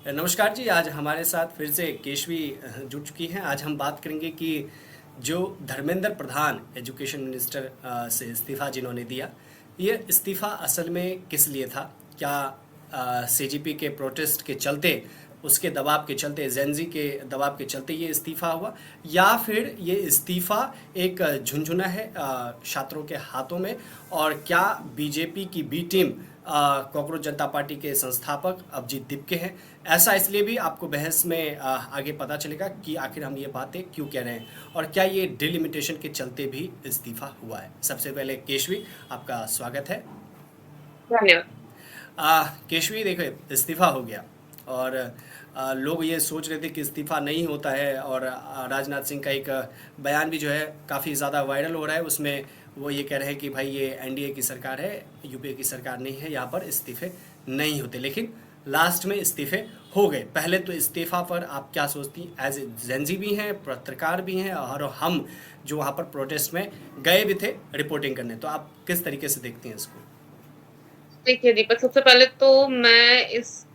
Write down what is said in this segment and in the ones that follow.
नमस्कार जी। आज हमारे साथ फिर से केशवी जुड़ चुकी हैं। आज हम बात करेंगे कि जो धर्मेंद्र प्रधान एजुकेशन मिनिस्टर से इस्तीफ़ा जिन्होंने दिया, ये इस्तीफ़ा असल में किस लिए था? क्या सीजीपी के प्रोटेस्ट के चलते, उसके दबाव के चलते, जेनजी के दबाव के चलते ये इस्तीफ़ा हुआ, या फिर ये इस्तीफ़ा एक झुंझुना है छात्रों के हाथों में? और क्या बीजेपी की बी टीम कॉकरोच जनता पार्टी के संस्थापक अभिजीत दीपके हैं? ऐसा इसलिए भी आपको बहस में आगे पता चलेगा कि आखिर हम ये बातें क्यों कह रहे हैं और क्या ये डिलिमिटेशन के चलते भी इस्तीफा हुआ है। सबसे पहले केशवी, आपका स्वागत है। धन्यवाद। केशवी, देखो, इस्तीफा हो गया और लोग ये सोच रहे थे कि इस्तीफा नहीं होता है, और राजनाथ सिंह का एक बयान भी जो है काफ़ी ज़्यादा वायरल हो रहा है। उसमें वो ये कह रहे हैं कि भाई ये एनडीए की सरकार है, यूपीए की सरकार नहीं है, यहाँ पर इस्तीफे नहीं होते। लेकिन लास्ट में इस्तीफे हो गए। पहले तो इस्तीफा पर आप क्या सोचती? एज ए जेंजी भी हैं, पत्रकार भी हैं, और हम जो वहाँ पर प्रोटेस्ट में गए भी थे रिपोर्टिंग करने, तो आप किस तरीके से देखती हैं इसको? देखिए दीपक, सबसे पहले तो मैं इस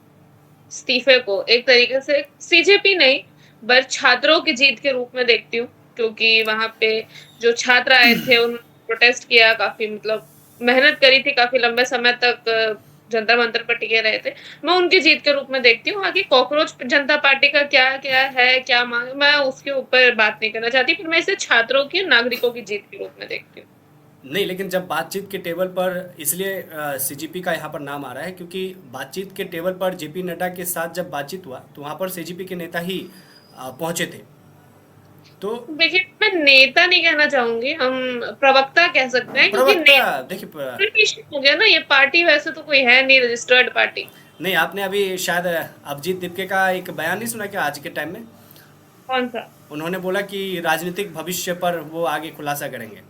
इस्तीफे को एक तरीके से सीजेपी नहीं, पर छात्रों की जीत के रूप में देखती हूँ, क्योंकि वहां पे जो छात्र आए थे उन्होंने प्रोटेस्ट किया, काफी मतलब मेहनत करी थी, काफी लंबे समय तक जंतर मंतर पर टिके रहे थे। मैं उनकी जीत के रूप में देखती हूँ। आगे कॉकरोच जनता पार्टी का क्या क्या है, क्या मांग, मैं उसके ऊपर बात नहीं करना चाहती, पर मैं इसे छात्रों की, नागरिकों की जीत के रूप में देखती हूँ। नहीं, लेकिन जब बातचीत के टेबल पर, इसलिए सीजीपी का यहाँ पर नाम आ रहा है क्योंकि बातचीत के टेबल पर जेपी नड्डा के साथ जब बातचीत हुआ तो वहाँ पर सीजीपी के नेता ही पहुँचे थे। तो देखिए, मैं नेता नहीं कहना चाहूंगी, हम प्रवक्ता कह सकते हैं, क्योंकि प्रवक्ता, नेता देखिए हो गया ना, ये पार्टी वैसे तो कोई है नहीं रजिस्टर्ड पार्टी। नहीं, आपने अभी शायद अभिजीत दीपके का एक बयान नहीं सुना क्या आज के टाइम में? कौन सा? उन्होंने बोला कि राजनीतिक भविष्य पर वो आगे खुलासा करेंगे।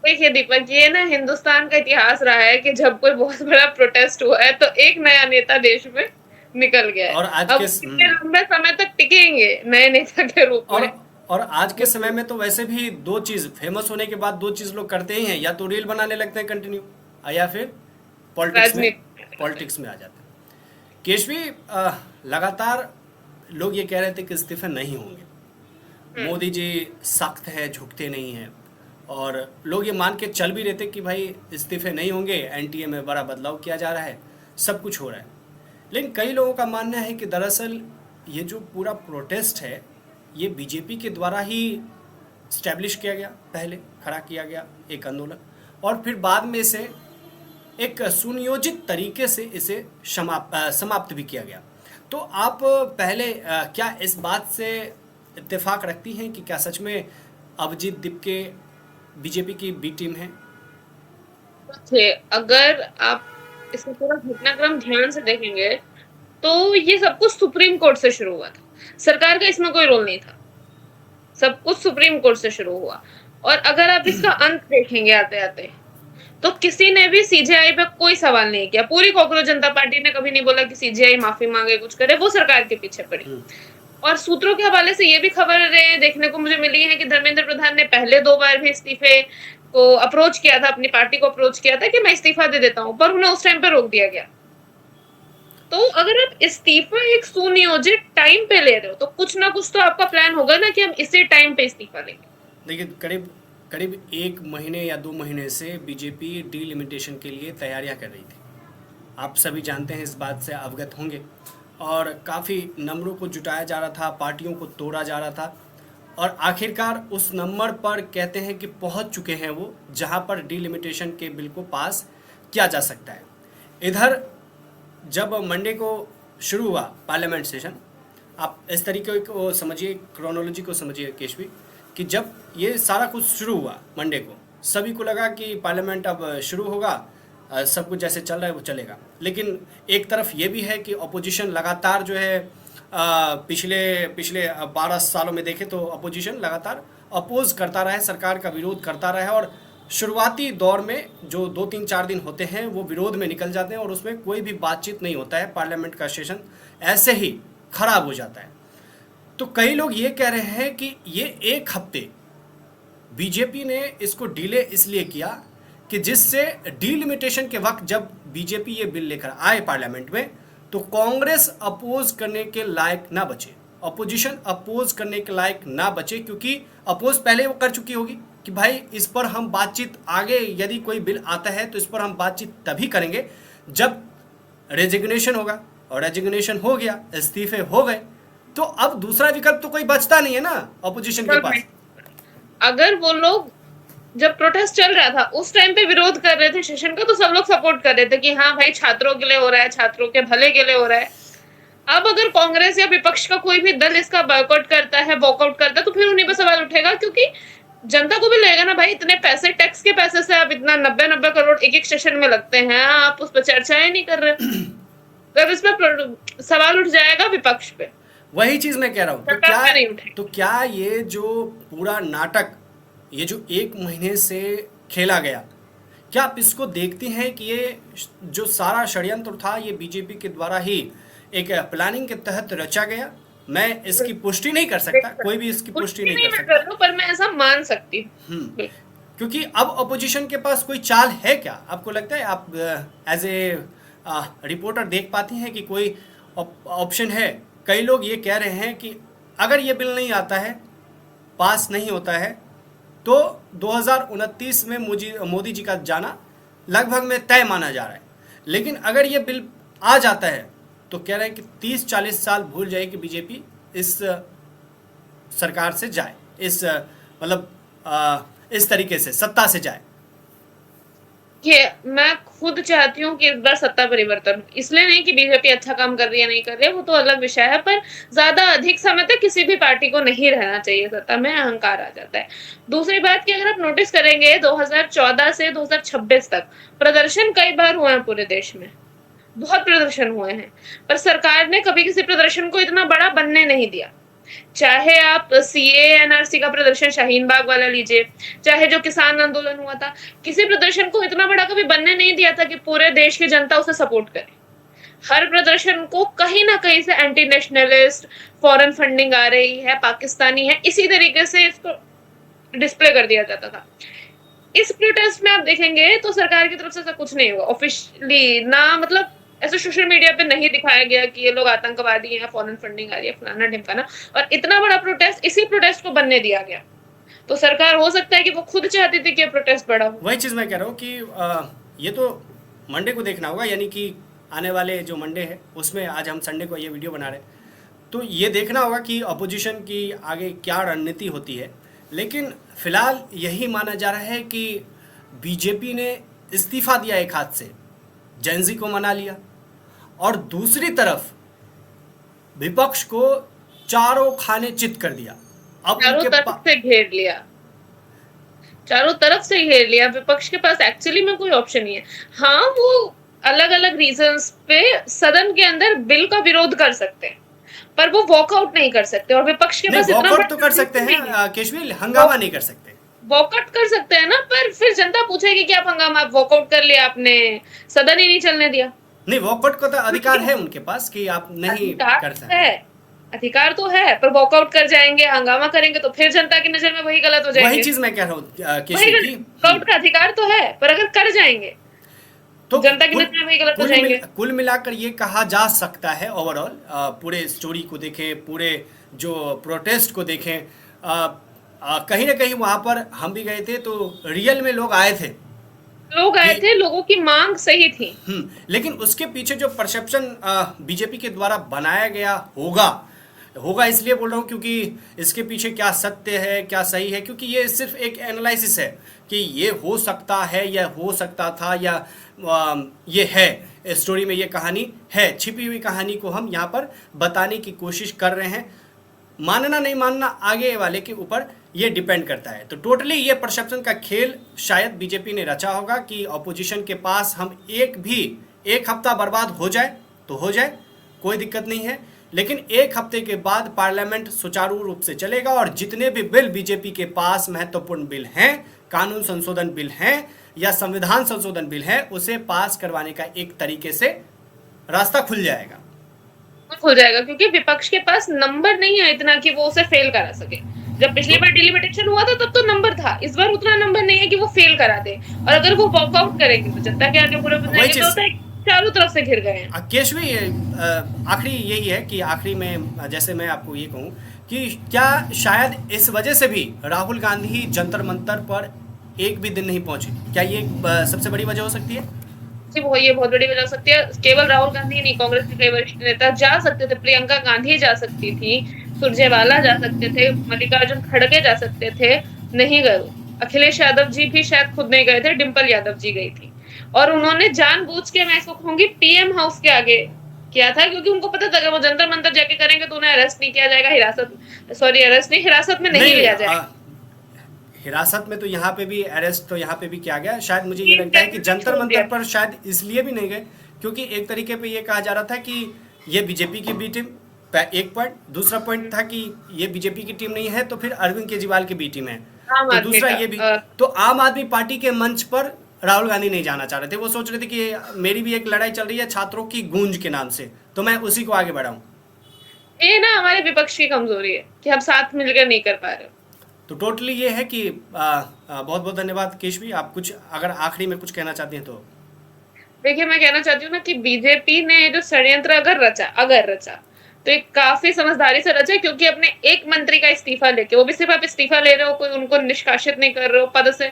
देखिए दीपक, ये ना हिंदुस्तान का इतिहास रहा है कि जब कोई बहुत बड़ा प्रोटेस्ट हुआ है तो एक नया नेता देश में निकल गया है। और आज अब के वो कितने लंबे समय तक टिकेंगे नए नेता के रूप और में? और आज के समय में तो वैसे भी दो चीज़, फेमस होने के बाद दो चीज़ लोग करते ही हैं, या तो रील बनाने लगते हैं कंटिन्यू, या फिर पॉलिटिक्स में राजनीति। पॉलिटिक्स में आ जाते हैं। केशवी, लगातार लोग ये कह रहे थे कि इस्तीफे नहीं होंगे, हम्म। मोदी जी सख्त है, झुकते नहीं हैं, और लोग ये मान के चल भी रहे थे कि भाई इस्तीफे नहीं होंगे, एनटीए में बड़ा बदलाव किया जा रहा है, सब कुछ हो रहा है। लेकिन कई लोगों का मानना है कि दरअसल ये जो पूरा प्रोटेस्ट है, ये बीजेपी के द्वारा ही स्टैब्लिश किया गया, पहले खड़ा किया गया एक आंदोलन, और फिर बाद में इसे एक सुनियोजित तरीके से इसे समाप्त भी किया गया। तो आप पहले क्या इस बात से इत्तेफाक रखती हैं कि क्या सच में अभिजीत दीपके बीजेपी की बी टीम है? देखिए, अगर आप इसका पूरा घटनाक्रम ध्यान से देखेंगे तो ये सब कुछ सुप्रीम कोर्ट से शुरू हुआ था। सरकार का इसमें कोई रोल नहीं था। सब कुछ सुप्रीम कोर्ट से शुरू हुआ। और अगर आप इसका अंत देखेंगे आते आते, तो किसी ने भी सीजेआई पे कोई सवाल नहीं किया। पूरी कॉकरोच जनता पार्टी ने कभी नहीं बोला कि सीजेआई माफी मांगे, कुछ करे, वो सरकार के पीछे पड़ी। और सूत्रों के हवाले से ये भी खबरें देखने को मुझे मिली है कि धर्मेंद्र प्रधान ने पहले 2 बार भी इस्तीफे को अप्रोच किया था, अपनी पार्टी को अप्रोच किया था कि मैं इस्तीफा दे देता हूँ, पर उन्हें उस टाइम पे रोक दिया गया। तो अगर आप इस्तीफा एक सुनियोजित टाइम पे ले रहे हो, तो कुछ ना कुछ तो आपका प्लान होगा ना कि हम इसी टाइम पे इस्तीफा लेंगे। देखिए, करीब करीब 1 महीने या 2 महीने से बीजेपी डीलिमिटेशन के लिए तैयारियां कर रही थी। आप सभी जानते हैं, इस बात से अवगत होंगे, और काफ़ी नंबरों को जुटाया जा रहा था, पार्टियों को तोड़ा जा रहा था, और आखिरकार उस नंबर पर कहते हैं कि पहुंच चुके हैं वो, जहां पर डिलिमिटेशन के बिल को पास किया जा सकता है। इधर जब मंडे को शुरू हुआ पार्लियामेंट सेशन, आप इस तरीके को समझिए, क्रोनोलॉजी को समझिए केशवी, कि जब ये सारा कुछ शुरू हुआ मंडे को, सभी को लगा कि पार्लियामेंट अब शुरू होगा, सब कुछ जैसे चल रहा है वो चलेगा। लेकिन एक तरफ ये भी है कि अपोजिशन लगातार जो है, पिछले पिछले 12 सालों में देखें तो अपोजिशन लगातार अपोज करता रहा है, सरकार का विरोध करता रहा है, और शुरुआती दौर में जो 2 3 4 दिन होते हैं वो विरोध में निकल जाते हैं, और उसमें कोई भी बातचीत नहीं होता है, पार्लियामेंट का सेशन ऐसे ही खराब हो जाता है। तो कई लोग ये कह रहे हैं कि ये 1 हफ्ते बीजेपी ने इसको डिले इसलिए किया कि जिससे डिलिमिटेशन के वक्त जब बीजेपी ये बिल लेकर आए पार्लियामेंट में, तो कांग्रेस अपोज करने के लायक ना बचे, अपोजिशन अपोज करने के लायक ना बचे, क्योंकि अपोज पहले वो कर चुकी होगी कि भाई इस पर हम बातचीत आगे, यदि कोई बिल आता है तो इस पर हम बातचीत तभी करेंगे जब रेजिग्नेशन होगा, और रेजिग्नेशन हो गया, इस्तीफे हो गए, तो अब दूसरा विकल्प तो कोई बचता नहीं है ना अपोजिशन के पास। अगर वो लोग जब प्रोटेस्ट चल रहा था उस टाइम पे विरोध कर रहे थे सेशन का, तो सब लोग सपोर्ट कर रहे थे कि हाँ भाई छात्रों के लिए हो रहा है, छात्रों के भले के लिए हो रहा है। अब अगर कांग्रेस या विपक्ष का कोई भी दल इसका बॉयकॉट करता है, वॉकआउट करता है, तो फिर उन्हीं पर सवाल उठेगा, क्योंकि जनता को भी लगेगा ना भाई, इतने पैसे टैक्स के पैसे से आप इतना 90-90 करोड़ एक एक सेशन में लगते हैं, आप उस पर चर्चाएं नहीं कर रहे। जब इस पर सवाल उठ जाएगा विपक्ष पे, वही चीज मैं कह रहा हूँ। सरकार पे नहीं उठेगी। तो क्या ये जो पूरा नाटक, ये जो 1 महीने से खेला गया, क्या आप इसको देखते हैं कि ये जो सारा षड्यंत्र था ये बीजेपी के द्वारा ही एक प्लानिंग के तहत रचा गया? मैं इसकी पुष्टि नहीं कर सकता, कोई भी इसकी पुष्टि नहीं कर सकता, पर मैं ऐसा मान सकती हूँ। क्योंकि अब अपोजिशन के पास कोई चाल है क्या? आपको लगता है, आप एज ए रिपोर्टर देख पाती हैं कि कोई ऑप्शन है? कई लोग ये कह रहे हैं कि अगर ये बिल नहीं आता है, पास नहीं होता है, तो 2029 में मोदी जी का जाना लगभग में तय माना जा रहा है। लेकिन अगर ये बिल आ जाता है तो कह रहे हैं कि 30-40 साल भूल जाएगी बीजेपी इस सरकार से जाए, इस इस तरीके से सत्ता से जाए। ये मैं खुद चाहती हूँ कि इस बार सत्ता परिवर्तन हो, इसलिए नहीं कि बीजेपी अच्छा काम कर रही है नहीं कर रही है, वो तो अलग विषय है, पर ज्यादा अधिक समय तक किसी भी पार्टी को नहीं रहना चाहिए सत्ता में, अहंकार आ जाता है। दूसरी बात कि अगर आप नोटिस करेंगे 2014 से 2026 तक प्रदर्शन कई बार हुए हैं पूरे देश में, बहुत प्रदर्शन हुए हैं, पर सरकार ने कभी किसी प्रदर्शन को इतना बड़ा बनने नहीं दिया। चाहे आप सीए एनआरसी का प्रदर्शन शाहीन बाग वाला लीजिए, चाहे जो किसान आंदोलन हुआ था, किसी प्रदर्शन को इतना बड़ा कभी बनने नहीं दिया था कि पूरे देश की जनता उसे सपोर्ट करे। हर प्रदर्शन को कहीं ना कहीं से एंटी नेशनलिस्ट, फॉरेन फंडिंग आ रही है, पाकिस्तानी है, इसी तरीके से इसको डिस्प्ले कर दिया जाता था। इस प्रोटेस्ट में आप देखेंगे तो सरकार की तरफ से ऐसा कुछ नहीं हुआ ऑफिशियली ना, मतलब ऐसे सोशल मीडिया पे नहीं दिखाया गया कि ये लोग आतंकवादी हैं, फॉरेन फंडिंग आ रही है, फलाना ढिमकाना, और इतना बड़ा प्रोटेस्ट इसी प्रोटेस्ट को बनने दिया गया। तो सरकार हो सकता है कि वो खुद चाहती थी कि प्रोटेस्ट बड़ा हो। वही चीज़ मैं कह रहा हूँ कि ये तो मंडे को देखना होगा, यानी कि आने वाले जो मंडे है उसमें, आज हम संडे को ये वीडियो बना रहे हैं, तो ये देखना होगा कि अपोजिशन की आगे क्या रणनीति होती है। लेकिन फिलहाल यही माना जा रहा है कि बीजेपी ने इस्तीफा दिया एक हाथ से, जेनजी को मना लिया, और दूसरी तरफ विपक्ष को चारों खाने चित कर दिया। अब चारों तरफ से घेर लिया, चारों तरफ से घेर लिया। विपक्ष के पास एक्चुअली में कोई ऑप्शन नहीं है। हाँ, वो अलग अलग रीजंस पे सदन के अंदर बिल का विरोध कर सकते हैं, पर वो वॉकआउट नहीं कर सकते, और विपक्ष के पास इतना वॉकआउट तो कर सकते हैं केशवी, हंगामा नहीं कर सकते। वॉकआउट कर सकते हैं ना, पर फिर जनता पूछेगी कि आप हंगामा, आप वॉकआउट कर लिया, आपने सदन ही नहीं चलने दिया। नहीं, वॉकआउट का तो अधिकार है उनके पास कि आप नहीं कर सकते। अधिकार तो है, पर वॉकआउट कर जाएंगे, हंगामा करेंगे, तो फिर जनता की नजर में वही गलत हो जाएंगे। वही चीज मैं कह रहा हूँ केशवी, वॉकआउट का अधिकार तो है, पर अगर कर जाएंगे तो जनता की नजर में वही गलत हो जाएंगे। कुल मिलाकर ये कहा जा सकता है, ओवरऑल पूरे स्टोरी को देखें, पूरे जो प्रोटेस्ट को देखें, कहीं ना कहीं वहां पर हम भी गए थे तो रियल में लोग आए थे, लोगों की मांग सही थी। लेकिन उसके पीछे जो परसेप्शन बीजेपी के द्वारा बनाया गया होगा इसलिए बोल रहा हूँ क्योंकि इसके पीछे क्या सत्य है, क्या सही है, क्योंकि ये सिर्फ एक एनालिसिस है कि ये हो सकता है या हो सकता था, या ये है स्टोरी में, ये कहानी है, छिपी हुई कहानी को हम यहाँ पर बताने की कोशिश कर रहे हैं। मानना नहीं मानना आगे वाले के ऊपर ये डिपेंड करता है। तो टोटली ये परसेप्शन का खेल शायद बीजेपी ने रचा होगा कि अपोजिशन के पास हम एक हफ्ता बर्बाद हो जाए तो हो जाए, कोई दिक्कत नहीं है, लेकिन एक हफ्ते के बाद पार्लियामेंट सुचारू रूप से चलेगा और जितने भी बिल बीजेपी के पास महत्वपूर्ण बिल हैं, कानून संशोधन बिल हैं या संविधान संशोधन बिल है, उसे पास करवाने का एक तरीके से रास्ता खुल जाएगा क्योंकि विपक्ष के पास नंबर नहीं है इतना कि वो उसे फेल करा सके। जब पिछली बार डिलिमिटेशन हुआ था तब तो नंबर था, इस बार उतना नंबर नहीं है कि वो फेल करा दे, और अगर वो वॉकआउट करेंगे तो जनता के आगे पूरा चारों तरफ से घिर गए हैं। केशवी, आखिरी यही है कि आखिरी में जैसे मैं आपको ये कहूँ कि क्या शायद इस वजह से भी राहुल गांधी जंतर मंतर पर एक भी दिन नहीं पहुंचे? क्या ये सबसे बड़ी वजह हो सकती है? जी, वो ये बहुत बड़ी वजह हो सकती है। केवल राहुल गांधी नहीं, कांग्रेस के कई वरिष्ठ नेता जा सकते थे, प्रियंका गांधी जा सकती थी, सुरजेवाला जा सकते थे, मल्लिकार्जुन खड़गे जा सकते थे, नहीं गए वो। अखिलेश यादव जी भी शायद खुद नहीं गए थे, डिंपल यादव जी गई थी। और उन्होंने जानबूझ के, मैं इसको कहूंगी, पीएम हाउस के आगे किया था, क्योंकि उनको पता था अगर वो जंतर मंतर जाके करेंगे तो उन्हें अरेस्ट नहीं किया जाएगा, अरेस्ट नहीं, हिरासत में नहीं नहीं, लिया जाएगा। हिरासत में तो यहाँ पे भी अरेस्ट तो यहाँ पे भी किया गया। शायद मुझे ये तीन लगता है कि कैबिनेट में जंतर छोड़ दिया मंतर था। पर शायद इसलिए भी नहीं गए क्योंकि एक तरीके पे ये कहा जा रहा था कि ये बीजेपी की बी टीम, एक पॉइंट। दूसरा पॉइंट था कि ये बीजेपी की टीम नहीं है तो फिर अरविंद केजरीवाल की बी टीम है। आम तो आदमी दूसरा का ये भी, तो आम आदमी पार्टी के मंच पर राहुल गांधी नहीं जाना चाह रहे थे। वो सोच रहे थे कि मेरी भी एक लड़ाई चल रही है छात्रों की गूंज के नाम से, तो मैं उसी को आगे बढ़ाऊं। ये ना हमारे विपक्ष की कमजोरी है कि हम साथ मिलकर नहीं कर पा रहे। तो टोटली ये है कि बहुत बहुत धन्यवाद केशवी। आप कुछ अगर आखिरी में कुछ कहना चाहते हैं तो? देखिए, मैं कहना चाहती हूँ ना कि बीजेपी ने जो षड्यंत्र अगर रचा तो एक काफी समझदारी से रचा, क्योंकि अपने एक मंत्री का इस्तीफा लेके, वो भी सिर्फ आप इस्तीफा ले रहे हो, कोई उनको निष्कासित नहीं कर रहे हो पद से,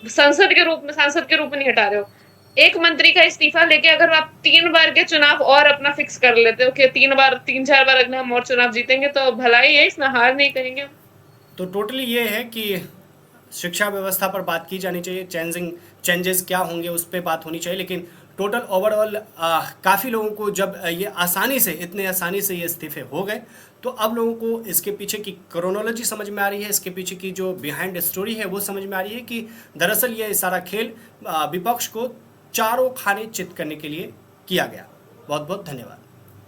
सांसद के रूप में नहीं हटा रहे हो। एक मंत्री का इस्तीफा लेके अगर आप 3 बार के चुनाव और अपना फिक्स कर लेते हो कि 3 4 बार अगर हम और चुनाव जीतेंगे तो भलाई है, इसमें हार नहीं करेंगे। तो टोटली ये है कि शिक्षा व्यवस्था पर बात की जानी चाहिए, चेंजेस क्या होंगे उस पर बात होनी चाहिए, लेकिन टोटल ओवरऑल काफ़ी लोगों को जब इतने आसानी से ये इस्तीफे हो गए, तो अब लोगों को इसके पीछे की क्रोनोलॉजी समझ में आ रही है, इसके पीछे की जो बिहाइंड स्टोरी है वो समझ में आ रही है कि दरअसल ये सारा खेल विपक्ष को चारों खाने चित करने के लिए किया गया। बहुत बहुत धन्यवाद।